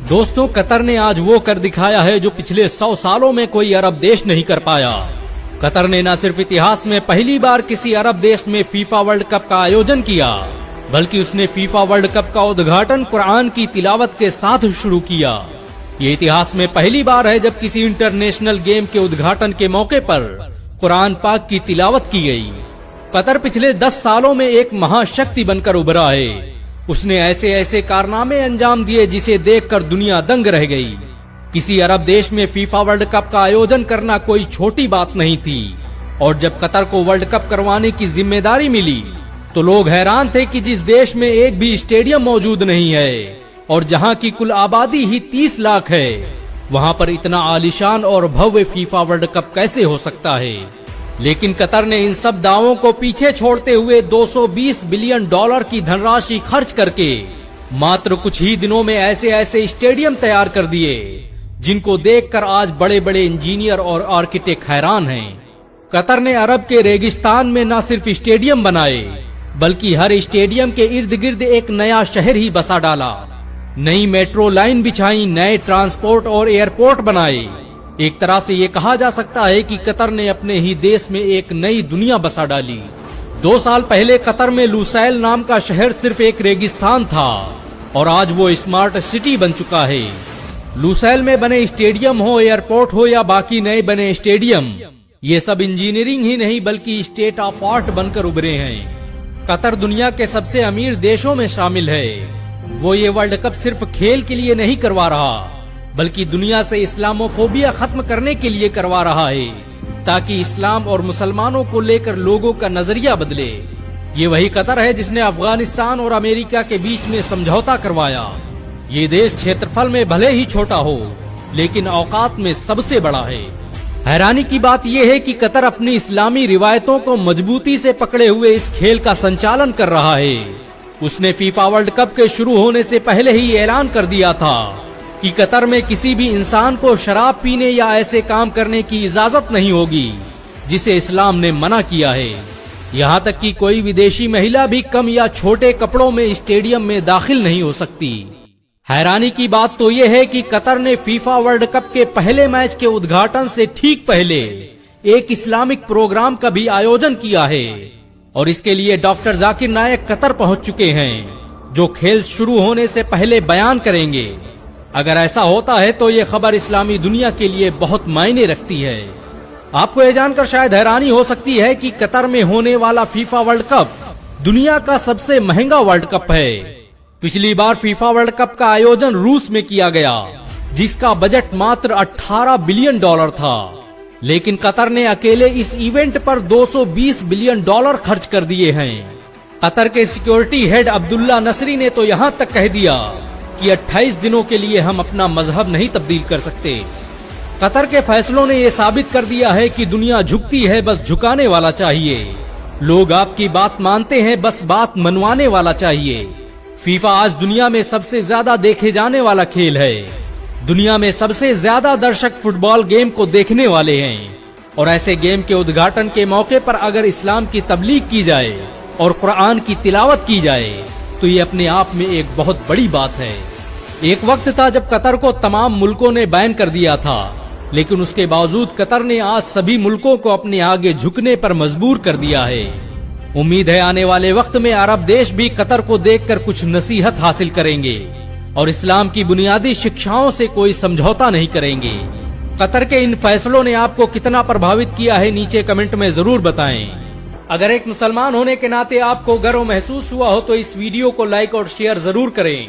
दोस्तों, कतर ने आज वो कर दिखाया है जो पिछले 100 सालों में कोई अरब देश नहीं कर पाया। कतर ने न सिर्फ इतिहास में पहली बार किसी अरब देश में फीफा वर्ल्ड कप का आयोजन किया, बल्कि उसने फीफा वर्ल्ड कप का उद्घाटन कुरान की तिलावत के साथ शुरू किया। ये इतिहास में पहली बार है जब किसी इंटरनेशनल गेम के उद्घाटन के मौके पर कुरान पाक की तिलावत की गई। कतर पिछले 10 सालों में एक महाशक्ति बनकर उभरा है। उसने ऐसे ऐसे कारनामे अंजाम दिए जिसे देखकर दुनिया दंग रह गई। किसी अरब देश में फीफा वर्ल्ड कप का आयोजन करना कोई छोटी बात नहीं थी, और जब कतर को वर्ल्ड कप करवाने की जिम्मेदारी मिली तो लोग हैरान थे कि जिस देश में एक भी स्टेडियम मौजूद नहीं है और जहां की कुल आबादी ही 30 लाख है, वहां पर इतना आलीशान और भव्य फीफा वर्ल्ड कप कैसे हो सकता है। लेकिन कतर ने इन सब दावों को पीछे छोड़ते हुए 220 बिलियन डॉलर की धनराशि खर्च करके मात्र कुछ ही दिनों में ऐसे ऐसे स्टेडियम तैयार कर दिए जिनको देखकर आज बड़े बड़े इंजीनियर और आर्किटेक्ट हैरान हैं। कतर ने अरब के रेगिस्तान में न सिर्फ स्टेडियम बनाए, बल्कि हर स्टेडियम के इर्द गिर्द एक नया शहर ही बसा डाला। नई मेट्रो लाइन बिछाई, नए ट्रांसपोर्ट और एयरपोर्ट बनाए। एक तरह से ये कहा जा सकता है कि कतर ने अपने ही देश में एक नई दुनिया बसा डाली। 2 साल पहले कतर में लुसैल नाम का शहर सिर्फ एक रेगिस्तान था और आज वो स्मार्ट सिटी बन चुका है। लुसैल में बने स्टेडियम हो, एयरपोर्ट हो या बाकी नए बने स्टेडियम, ये सब इंजीनियरिंग ही नहीं बल्कि स्टेट ऑफ आर्ट बनकर उभरे हैं। कतर दुनिया के सबसे अमीर देशों में शामिल है। वो ये वर्ल्ड कप सिर्फ खेल के लिए नहीं करवा रहा, बल्कि दुनिया से इस्लामोफोबिया खत्म करने के लिए करवा रहा है, ताकि इस्लाम और मुसलमानों को लेकर लोगों का नजरिया बदले। ये वही कतर है जिसने अफगानिस्तान और अमेरिका के बीच में समझौता करवाया। ये देश क्षेत्रफल में भले ही छोटा हो, लेकिन औकात में सबसे बड़ा है। हैरानी की बात यह है कि कतर अपनी इस्लामी रिवायतों को मजबूती से पकड़े हुए इस खेल का संचालन कर रहा है। उसने फीफा वर्ल्ड कप के शुरू होने से पहले ही ऐलान कर दिया था कि कतर में किसी भी इंसान को शराब पीने या ऐसे काम करने की इजाजत नहीं होगी जिसे इस्लाम ने मना किया है। यहाँ तक कि कोई विदेशी महिला भी कम या छोटे कपड़ों में स्टेडियम में दाखिल नहीं हो सकती। हैरानी की बात तो यह है कि कतर ने फीफा वर्ल्ड कप के पहले मैच के उद्घाटन से ठीक पहले एक इस्लामिक प्रोग्राम का भी आयोजन किया है, और इसके लिए डॉक्टर जाकिर नायक कतर पहुंच चुके हैं, जो खेल शुरू होने से पहले बयान करेंगे। अगर ऐसा होता है तो ये खबर इस्लामी दुनिया के लिए बहुत मायने रखती है। आपको ये जानकर शायद हैरानी हो सकती है कि कतर में होने वाला फीफा वर्ल्ड कप दुनिया का सबसे महंगा वर्ल्ड कप है। पिछली बार फीफा वर्ल्ड कप का आयोजन रूस में किया गया, जिसका बजट मात्र 18 बिलियन डॉलर था, लेकिन कतर ने अकेले इस इवेंट पर 220 बिलियन डॉलर खर्च कर दिए हैं। कतर के सिक्योरिटी हेड अब्दुल्ला नसरी ने तो यहाँ तक कह दिया कि 28 दिनों के लिए हम अपना मजहब नहीं तब्दील कर सकते। कतर के फैसलों ने ये साबित कर दिया है कि दुनिया झुकती है, बस झुकाने वाला चाहिए। लोग आपकी बात मानते हैं, बस बात मनवाने वाला चाहिए। फीफा आज दुनिया में सबसे ज्यादा देखे जाने वाला खेल है। दुनिया में सबसे ज्यादा दर्शक फुटबॉल गेम को देखने वाले हैं, और ऐसे गेम के उद्घाटन के मौके पर अगर इस्लाम की तबलीग की जाए और कुरान की तिलावत की जाए तो ये अपने आप में एक बहुत बड़ी बात है। एक वक्त था जब कतर को तमाम मुल्कों ने बैन कर दिया था, लेकिन उसके बावजूद कतर ने आज सभी मुल्कों को अपने आगे झुकने पर मजबूर कर दिया है। उम्मीद है आने वाले वक्त में अरब देश भी कतर को देखकर कुछ नसीहत हासिल करेंगे और इस्लाम की बुनियादी शिक्षाओं से कोई समझौता नहीं करेंगे। कतर के इन फैसलों ने आपको कितना प्रभावित किया है, नीचे कमेंट में जरूर बताएं। अगर एक मुसलमान होने के नाते आपको गर्व महसूस हुआ हो तो इस वीडियो को लाइक और शेयर जरूर करें।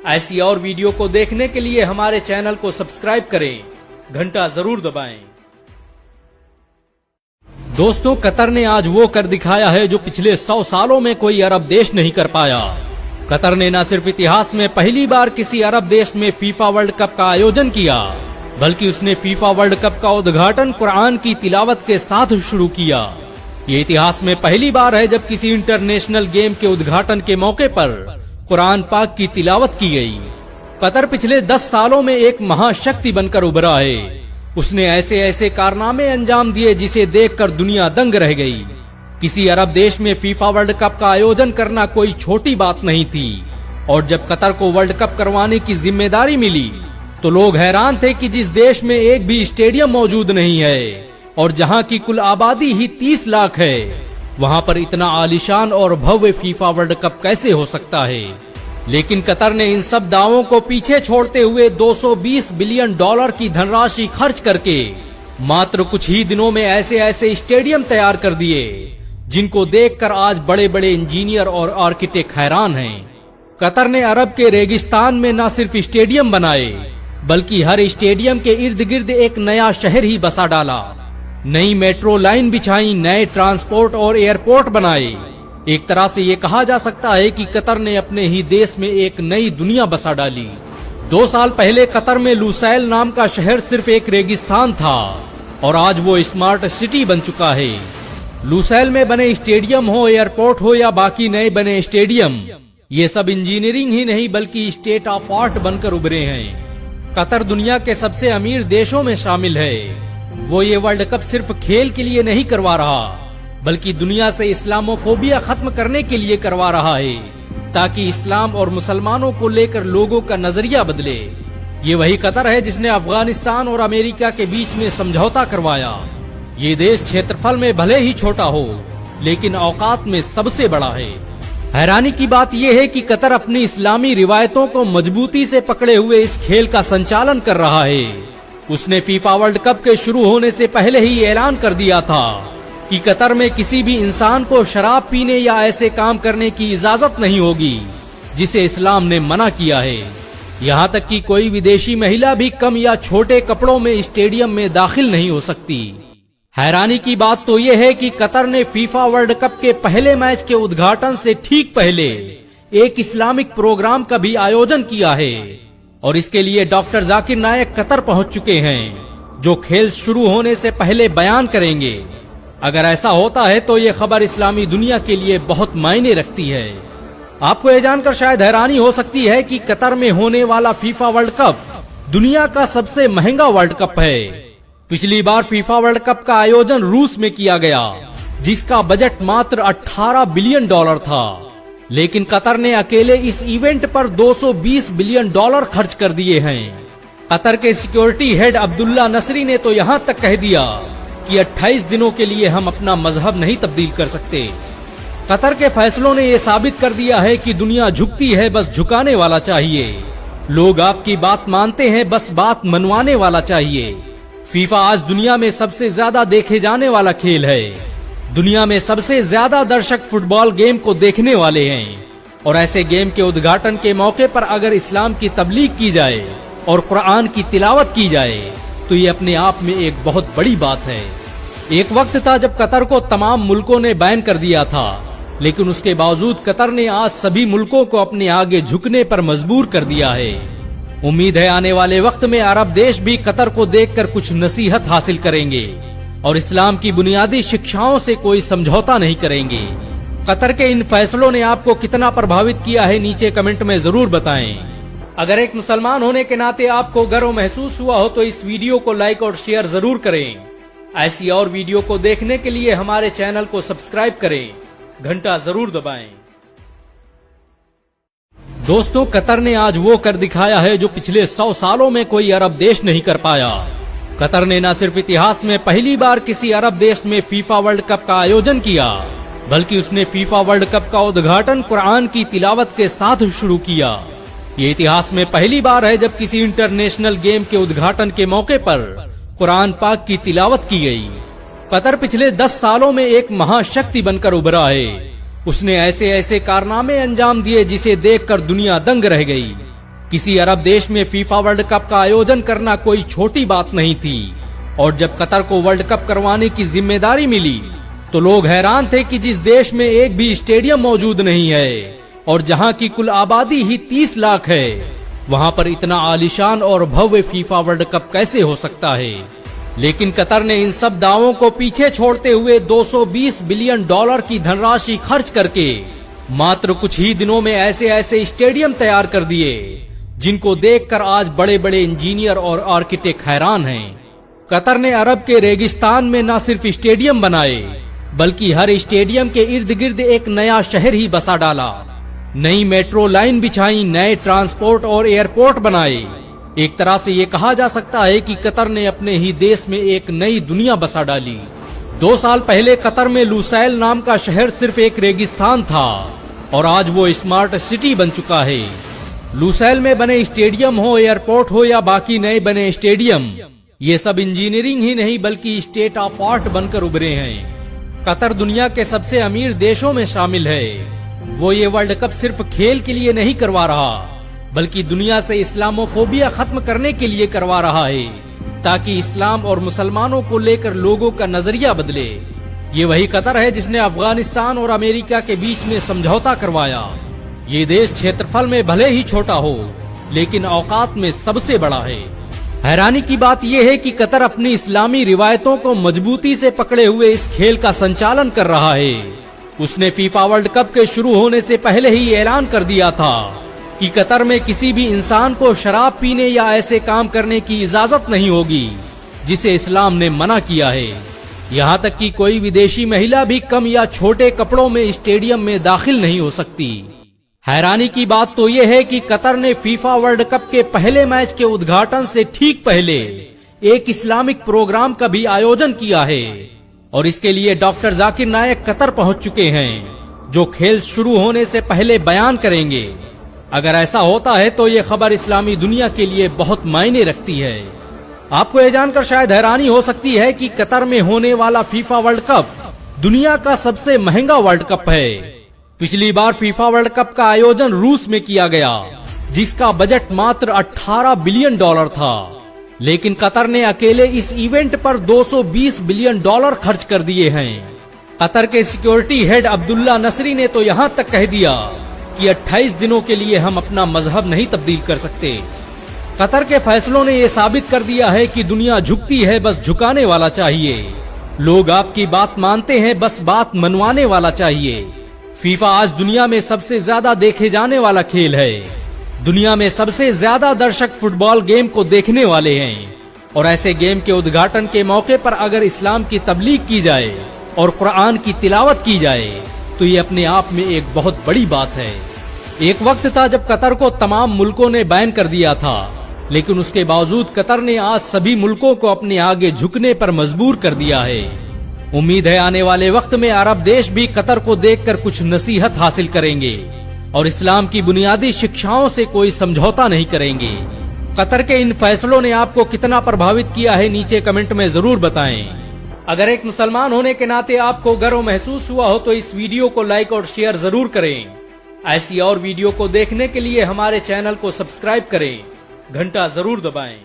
ऐसी और वीडियो को देखने के लिए हमारे चैनल को सब्सक्राइब करें, घंटा जरूर दबाएं। दोस्तों, कतर ने आज वो कर दिखाया है जो पिछले 100 सालों में कोई अरब देश नहीं कर पाया। कतर ने न सिर्फ इतिहास में पहली बार किसी अरब देश में फीफा वर्ल्ड कप का आयोजन किया, बल्कि उसने फीफा वर्ल्ड कप का उद्घाटन कुरान की तिलावत के साथ शुरू किया। ये इतिहास में पहली बार है जब किसी इंटरनेशनल गेम के उद्घाटन के मौके पर कुरान पाक की तिलावत की गई। कतर पिछले 10 सालों में एक महाशक्ति बनकर उभरा है। उसने ऐसे ऐसे कारनामे अंजाम दिए जिसे देखकर दुनिया दंग रह गई। किसी अरब देश में फीफा वर्ल्ड कप का आयोजन करना कोई छोटी बात नहीं थी, और जब कतर को वर्ल्ड कप करवाने की जिम्मेदारी मिली तो लोग हैरान थे कि जिस देश में एक भी स्टेडियम मौजूद नहीं है और जहां की कुल आबादी ही 30 लाख है, वहां पर इतना आलीशान और भव्य फीफा वर्ल्ड कप कैसे हो सकता है। लेकिन कतर ने इन सब दावों को पीछे छोड़ते हुए 220 बिलियन डॉलर की धनराशि खर्च करके मात्र कुछ ही दिनों में ऐसे ऐसे स्टेडियम तैयार कर दिए जिनको देखकर आज बड़े बड़े इंजीनियर और आर्किटेक्ट हैरान हैं। कतर ने अरब के रेगिस्तान में न सिर्फ स्टेडियम बनाए बल्कि हर स्टेडियम के इर्द गिर्द एक नया शहर ही बसा डाला, नई मेट्रो लाइन बिछाई, नए ट्रांसपोर्ट और एयरपोर्ट बनाए। एक तरह से ये कहा जा सकता है कि कतर ने अपने ही देश में एक नई दुनिया बसा डाली। 2 साल पहले कतर में लुसैल नाम का शहर सिर्फ एक रेगिस्तान था और आज वो स्मार्ट सिटी बन चुका है। लुसैल में बने स्टेडियम हो, एयरपोर्ट हो या बाकी नए बने स्टेडियम, ये सब इंजीनियरिंग ही नहीं बल्कि स्टेट ऑफ आर्ट बनकर उभरे हैं। कतर दुनिया के सबसे अमीर देशों में शामिल है। वो ये वर्ल्ड कप सिर्फ खेल के लिए नहीं करवा रहा बल्कि दुनिया से इस्लामोफोबिया खत्म करने के लिए करवा रहा है, ताकि इस्लाम और मुसलमानों को लेकर लोगों का नजरिया बदले। ये वही कतर है जिसने अफगानिस्तान और अमेरिका के बीच में समझौता करवाया। ये देश क्षेत्रफल में भले ही छोटा हो लेकिन औकात में सबसे बड़ा है। हैरानी की बात यह है कि कतर अपनी इस्लामी रिवायतों को मजबूती से पकड़े हुए इस खेल का संचालन कर रहा है। उसने फीफा वर्ल्ड कप के शुरू होने से पहले ही ऐलान कर दिया था कि कतर में किसी भी इंसान को शराब पीने या ऐसे काम करने की इजाजत नहीं होगी जिसे इस्लाम ने मना किया है। यहाँ तक कि कोई विदेशी महिला भी कम या छोटे कपड़ों में स्टेडियम में दाखिल नहीं हो सकती। हैरानी की बात तो यह है कि कतर ने फीफा वर्ल्ड कप के पहले मैच के उद्घाटन से ठीक पहले एक इस्लामिक प्रोग्राम का भी आयोजन किया है और इसके लिए डॉक्टर जाकिर नायक कतर पहुंच चुके हैं, जो खेल शुरू होने से पहले बयान करेंगे। अगर ऐसा होता है तो ये खबर इस्लामी दुनिया के लिए बहुत मायने रखती है। आपको ये जानकर शायद हैरानी हो सकती है कि कतर में होने वाला फीफा वर्ल्ड कप दुनिया का सबसे महंगा वर्ल्ड कप है। पिछली बार फीफा वर्ल्ड कप का आयोजन रूस में किया गया जिसका बजट मात्र 18 बिलियन डॉलर था, लेकिन कतर ने अकेले इस इवेंट पर 220 बिलियन डॉलर खर्च कर दिए हैं। कतर के सिक्योरिटी हेड अब्दुल्ला नसरी ने तो यहाँ तक कह दिया कि 28 दिनों के लिए हम अपना मजहब नहीं तब्दील कर सकते। कतर के फैसलों ने ये साबित कर दिया है कि दुनिया झुकती है, बस झुकाने वाला चाहिए। लोग आपकी बात मानते हैं, बस बात मनवाने वाला चाहिए। फीफा आज दुनिया में सबसे ज्यादा देखे जाने वाला खेल है। दुनिया में सबसे ज्यादा दर्शक फुटबॉल गेम को देखने वाले हैं और ऐसे गेम के उद्घाटन के मौके पर अगर इस्लाम की तबलीग की जाए और कुरान की तिलावत की जाए तो ये अपने आप में एक बहुत बड़ी बात है। एक वक्त था जब कतर को तमाम मुल्कों ने बैन कर दिया था, लेकिन उसके बावजूद कतर ने आज सभी मुल्कों को अपने आगे झुकने पर मजबूर कर दिया है। उम्मीद है आने वाले वक्त में अरब देश भी कतर को देखकर कुछ नसीहत हासिल करेंगे और इस्लाम की बुनियादी शिक्षाओं से कोई समझौता नहीं करेंगे। कतर के इन फैसलों ने आपको कितना प्रभावित किया है, नीचे कमेंट में जरूर बताएं। अगर एक मुसलमान होने के नाते आपको गर्व महसूस हुआ हो तो इस वीडियो को लाइक और शेयर जरूर करें। ऐसी और वीडियो को देखने के लिए हमारे चैनल को सब्सक्राइब करें, घंटा जरूर दबाएं। दोस्तों, कतर ने आज वो कर दिखाया है जो पिछले 100 सालों में कोई अरब देश नहीं कर पाया। कतर ने न सिर्फ इतिहास में पहली बार किसी अरब देश में फीफा वर्ल्ड कप का आयोजन किया, बल्कि उसने फीफा वर्ल्ड कप का उद्घाटन कुरान की तिलावत के साथ शुरू किया। ये इतिहास में पहली बार है जब किसी इंटरनेशनल गेम के उद्घाटन के मौके पर कुरान पाक की तिलावत की गई। कतर पिछले 10 सालों में एक महाशक्ति बनकर उभरा है। उसने ऐसे ऐसे कारनामे अंजाम दिए जिसे देखकर दुनिया दंग रह गई। किसी अरब देश में फीफा वर्ल्ड कप का आयोजन करना कोई छोटी बात नहीं थी और जब कतर को वर्ल्ड कप करवाने की जिम्मेदारी मिली तो लोग हैरान थे कि जिस देश में एक भी स्टेडियम मौजूद नहीं है और जहां की कुल आबादी ही 30 लाख है, वहां पर इतना आलीशान और भव्य फीफा वर्ल्ड कप कैसे हो सकता है। लेकिन कतर ने इन सब दावों को पीछे छोड़ते हुए 220 बिलियन डॉलर की धनराशि खर्च करके मात्र कुछ ही दिनों में ऐसे ऐसे स्टेडियम तैयार कर दिए जिनको देखकर आज बड़े बड़े इंजीनियर और आर्किटेक्ट हैरान हैं। कतर ने अरब के रेगिस्तान में न सिर्फ स्टेडियम बनाए बल्कि हर स्टेडियम के इर्द गिर्द एक नया शहर ही बसा डाला, नई मेट्रो लाइन बिछाई, नए ट्रांसपोर्ट और एयरपोर्ट बनाए। एक तरह से ये कहा जा सकता है कि कतर ने अपने ही देश में एक नई दुनिया बसा डाली। 2 साल पहले कतर में लुसैल नाम का शहर सिर्फ एक रेगिस्तान था और आज वो स्मार्ट सिटी बन चुका है। लुसैल में बने स्टेडियम हो, एयरपोर्ट हो या बाकी नए बने स्टेडियम, ये सब इंजीनियरिंग ही नहीं बल्कि स्टेट ऑफ आर्ट बनकर उभरे हैं। कतर दुनिया के सबसे अमीर देशों में शामिल है। वो ये वर्ल्ड कप सिर्फ खेल के लिए नहीं करवा रहा बल्कि दुनिया से इस्लामोफोबिया खत्म करने के लिए करवा रहा है, ताकि इस्लाम और मुसलमानों को लेकर लोगों का नजरिया बदले। ये वही कतर है जिसने अफगानिस्तान और अमेरिका के बीच में समझौता करवाया। ये देश क्षेत्रफल में भले ही छोटा हो लेकिन औकात में सबसे बड़ा है। हैरानी की बात यह है कि कतर अपनी इस्लामी रिवायतों को मजबूती से पकड़े हुए इस खेल का संचालन कर रहा है। उसने फीफा वर्ल्ड कप के शुरू होने से पहले ही ऐलान कर दिया था कि कतर में किसी भी इंसान को शराब पीने या ऐसे काम करने की इजाजत नहीं होगी जिसे इस्लाम ने मना किया है। यहाँ तक कि कोई विदेशी महिला भी कम या छोटे कपड़ों में स्टेडियम में दाखिल नहीं हो सकती। हैरानी की बात तो यह है कि कतर ने फीफा वर्ल्ड कप के पहले मैच के उद्घाटन से ठीक पहले एक इस्लामिक प्रोग्राम का भी आयोजन किया है और इसके लिए डॉक्टर जाकिर नायक कतर पहुंच चुके हैं, जो खेल शुरू होने से पहले बयान करेंगे। अगर ऐसा होता है तो ये खबर इस्लामी दुनिया के लिए बहुत मायने रखती है। आपको ये जानकर शायद हैरानी हो सकती है कि कतर में होने वाला फीफा वर्ल्ड कप दुनिया का सबसे महंगा वर्ल्ड कप है। पिछली बार फीफा वर्ल्ड कप का आयोजन रूस में किया गया, जिसका बजट मात्र $18 बिलियन था, लेकिन कतर ने अकेले इस इवेंट पर $220 बिलियन खर्च कर दिए हैं। कतर के सिक्योरिटी हेड अब्दुल्ला नसरी ने तो यहाँ तक कह दिया कि 28 दिनों के लिए हम अपना मजहब नहीं तब्दील कर सकते। कतर के फैसलों ने ये साबित कर दिया है कि दुनिया झुकती है, बस झुकाने वाला चाहिए। लोग आपकी बात मानते हैं, बस बात मनवाने वाला चाहिए। फीफा आज दुनिया में सबसे ज्यादा देखे जाने वाला खेल है। दुनिया में सबसे ज्यादा दर्शक फुटबॉल गेम को देखने वाले हैं और ऐसे गेम के उद्घाटन के मौके पर अगर इस्लाम की तबलीग की जाए और कुरान की तिलावत की जाए तो ये अपने आप में एक बहुत बड़ी बात है। एक वक्त था जब कतर को तमाम मुल्कों ने बैन कर दिया था, लेकिन उसके बावजूद कतर ने आज सभी मुल्कों को अपने आगे झुकने पर मजबूर कर दिया है। उम्मीद है आने वाले वक्त में अरब देश भी कतर को देखकर कुछ नसीहत हासिल करेंगे और इस्लाम की बुनियादी शिक्षाओं से कोई समझौता नहीं करेंगे। कतर के इन फैसलों ने आपको कितना प्रभावित किया है, नीचे कमेंट में जरूर बताएं। अगर एक मुसलमान होने के नाते आपको गर्व महसूस हुआ हो तो इस वीडियो को लाइक और शेयर जरूर करें। ऐसी और वीडियो को देखने के लिए हमारे चैनल को सब्सक्राइब करें, घंटा जरूर दबाएं।